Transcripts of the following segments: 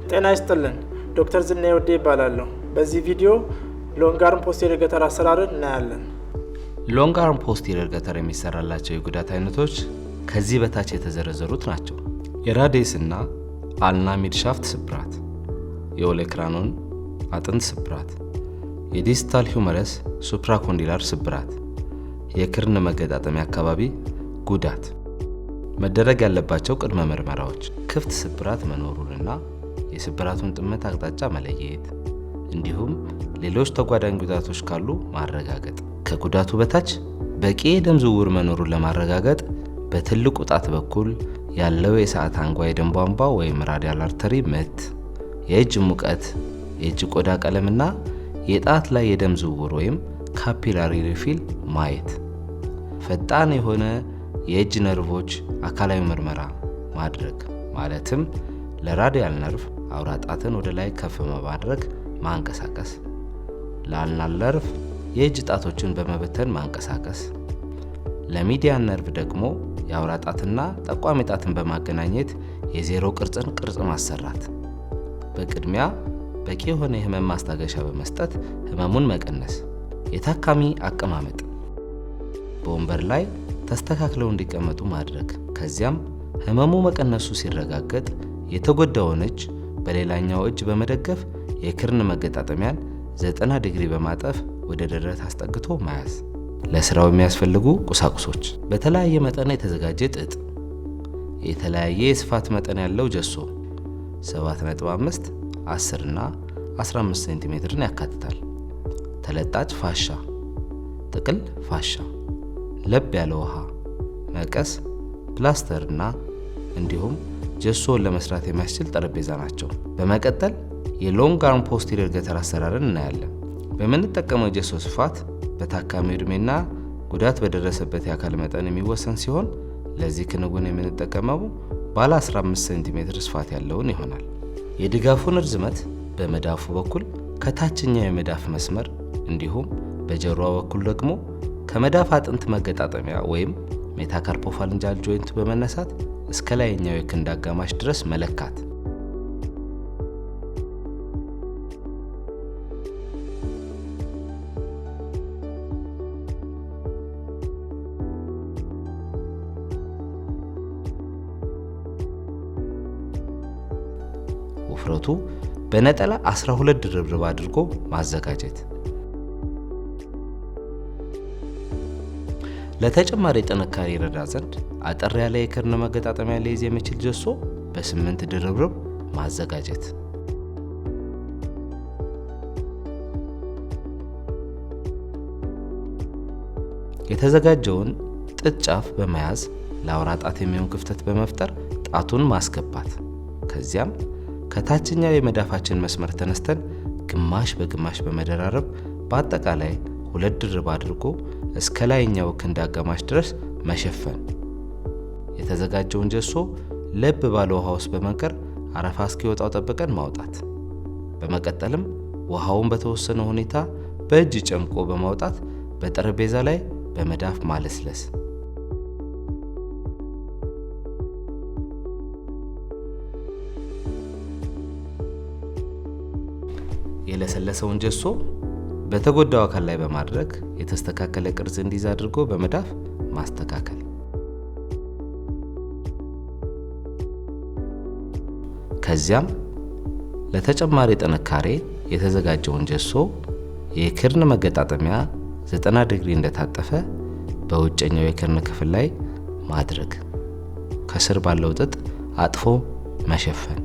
ጤና ይስጥልን ዶክተር ዝናዬ ወዴ ይባላለሁ። በዚህ ቪዲዮ ሎንግ አርም ፖስቴሪየር ገተር አሰራርን እናያለን። ሎንግ አርም ፖስቴሪየር ገተር የሚሰራላቸው የጉዳት አይነቶች ከዚህ በታች የተዘረዘሩት ናቸው። የራዲየስ እና አልና ሚድሻፍት ስብራት፣ የኦሌክራኖን አጥንት ስብራት፣ የዲስታል ሂውመረስ ሱፕራኮንዲላር ስብራት፣ የክርን መገጣጠሚያ አካባቢ ጉዳት። መደረግ ያለባቸው ቅድመ ምርመራዎች ክፍት ስብራት መኖሩንና የስብራቱን ጥመት አቅጣጫ መለየት እንዲሁም ሌሎች ተጓዳኝ ጉዳቶች ካሉ ማረጋገጥ። ከጉዳቱ በታች በቂ የደም ዝውውር መኖሩን ለማረጋገጥ በትልቁ ጣት በኩል ያለው የሰዓት አንጓ የደም ቧንቧ ወይም ራዲያል አርተሪ ምት፣ የእጅ ሙቀት፣ የእጅ ቆዳ ቀለምና የጣት ላይ የደም ዝውውር ወይም ካፒላሪ ሪፊል ማየት። ፈጣን የሆነ የእጅ ነርቮች አካላዊ ምርመራ ማድረግ ማለትም ለራዲያል ነርቭ አውራ ጣትን ወደ ላይ ከፍ በማድረግ ማንቀሳቀስ፣ ለአልናር ነርቭ የእጅ ጣቶችን በመበተን ማንቀሳቀስ፣ ለሚዲያን ነርቭ ደግሞ የአውራ ጣትና ጠቋሚ ጣትን በማገናኘት የዜሮ ቅርጽ ማሰራት። በቅድሚያ በቂ የሆነ የህመም ማስታገሻ በመስጠት ህመሙን መቀነስ። የታካሚ አቀማመጥ በወንበር ላይ ተስተካክለው እንዲቀመጡ ማድረግ። ከዚያም ህመሙ መቀነሱ ሲረጋገጥ የተጎዳውን እጅ በሌላኛው እጅ በመደገፍ የክርን መገጣጠሚያን 90 ዲግሪ በማጠፍ ወደ ደረት አስጠግቶ መያዝ። ለስራው የሚያስፈልጉ ቁሳቁሶች በተለያየ መጠን የተዘጋጀ ጥጥ፣ የተለያየ የስፋት መጠን ያለው ጀሶ 7.5፣ 10 እና 15 ሴንቲሜትርን ያካትታል። ተለጣጭ ፋሻ፣ ጥቅል ፋሻ፣ ለብ ያለ ውሃ፣ መቀስ፣ ፕላስተር እና እንዲሁም ጀሶን ለመስራት የሚያስችል ጠረጴዛ ናቸው። በመቀጠል የሎንግ አርም ፖስቴሪየር ገተር አሰራርን እናያለን። በምንጠቀመው የጀሶ ስፋት በታካሚው ዕድሜና ጉዳት በደረሰበት የአካል መጠን የሚወሰን ሲሆን ለዚህ ክንውን የምንጠቀመው ባለ 15 ሴንቲሜትር ስፋት ያለውን ይሆናል። የድጋፉን ርዝመት በመዳፉ በኩል ከታችኛው የመዳፍ መስመር እንዲሁም በጀርባው በኩል ደግሞ ከመዳፍ አጥንት መገጣጠሚያ ወይም ሜታካርፖፋለንጃል ጆይንት በመነሳት እስከ ላይኛው የክንድ አጋማሽ ድረስ መለካት። ውፍረቱ በነጠላ 12 ድርብርብ አድርጎ ማዘጋጀት። ለተጨማሪ ጥንካሬ ይረዳ ዘንድ አጠር ያለ የክርን መገጣጠሚያ ሊይዝ የሚችል ጀሶ በ8 ድርብርብ ማዘጋጀት። የተዘጋጀውን ጥጥ ጫፍ በመያዝ ለአውራ ጣት የሚሆን ክፍተት በመፍጠር ጣቱን ማስገባት። ከዚያም ከታችኛው የመዳፋችን መስመር ተነስተን ግማሽ በግማሽ በመደራረብ በአጠቃላይ 2 ድርብ አድርጎ እስከ ላይኛው ክንድ አጋማሽ ድረስ መሸፈን። የተዘጋጀውን ጀሶ ለብ ባለ ውሃ ውስጥ በመንከር አረፋ እስኪወጣው ጠብቀን ማውጣት። በመቀጠልም ውሃውን በተወሰነ ሁኔታ በእጅ ጨምቆ በማውጣት በጠረጴዛ ላይ በመዳፍ ማለስለስ። የለሰለሰውን ጀሶ በተጎዳው አካል ላይ በማድረግ የተስተካከለ ቅርጽ እንዲይዝ አድርጎ በመዳፍ ማስተካከል። ከዚያም ለተጨማሪ ጥንካሬ የተዘጋጀውን ጀሶ የክርን መገጣጠሚያ 90 ዲግሪ እንደታጠፈ በውጨኛው የክርን ክፍል ላይ ማድረግ። ከስር ባለው ጥጥ አጥፎ መሸፈን።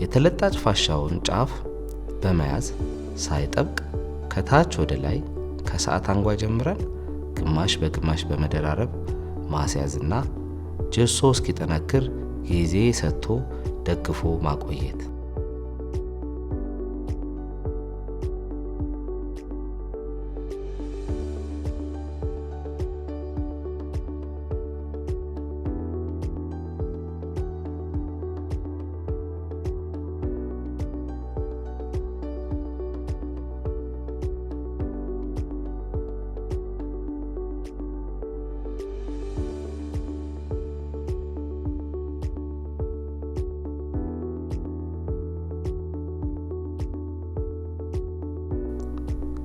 የተለጣጭ ፋሻውን ጫፍ በመያዝ ሳይጠብቅ ከታች ወደ ላይ ከሰዓት አንጓ ጀምረን ግማሽ በግማሽ በመደራረብ ማስያዝና ጀሶ እስኪጠነክር ጊዜ ሰጥቶ ደግፎ ማቆየት።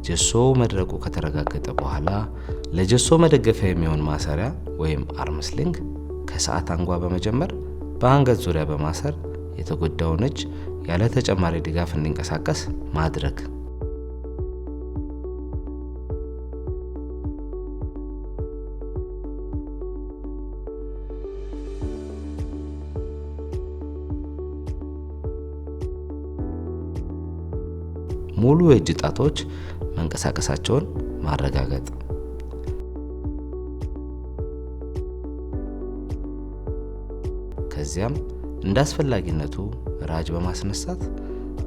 ጀሶ መድረቁ ከተረጋገጠ በኋላ ለጀሶ መደገፊያ የሚሆን ማሰሪያ ወይም አርምስሊንግ ከሰዓት አንጓ በመጀመር በአንገት ዙሪያ በማሰር የተጎዳውን እጅ ያለ ተጨማሪ ድጋፍ እንዲንቀሳቀስ ማድረግ። ሙሉ የእጅ ጣቶች መንቀሳቀሳቸውን ማረጋገጥ። ከዚያም እንደ አስፈላጊነቱ ራጅ በማስነሳት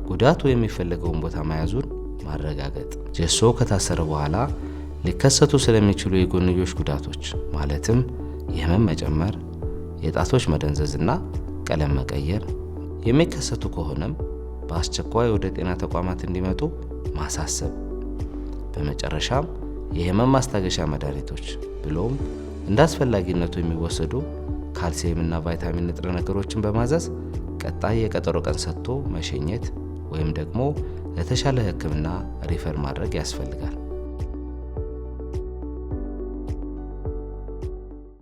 ጉዳቱ የሚፈለገውን ቦታ መያዙን ማረጋገጥ። ጀሶ ከታሰረ በኋላ ሊከሰቱ ስለሚችሉ የጎንዮሽ ጉዳቶች ማለትም የህመም መጨመር፣ የጣቶች መደንዘዝና ቀለም መቀየር የሚከሰቱ ከሆነም በአስቸኳይ ወደ ጤና ተቋማት እንዲመጡ ማሳሰብ። በመጨረሻም የህመም ማስታገሻ መድኃኒቶች ብሎም እንደ አስፈላጊነቱ የሚወሰዱ ካልሲየምና ቫይታሚን ንጥረ ነገሮችን በማዘዝ ቀጣይ የቀጠሮ ቀን ሰጥቶ መሸኘት ወይም ደግሞ ለተሻለ ሕክምና ሪፈር ማድረግ ያስፈልጋል።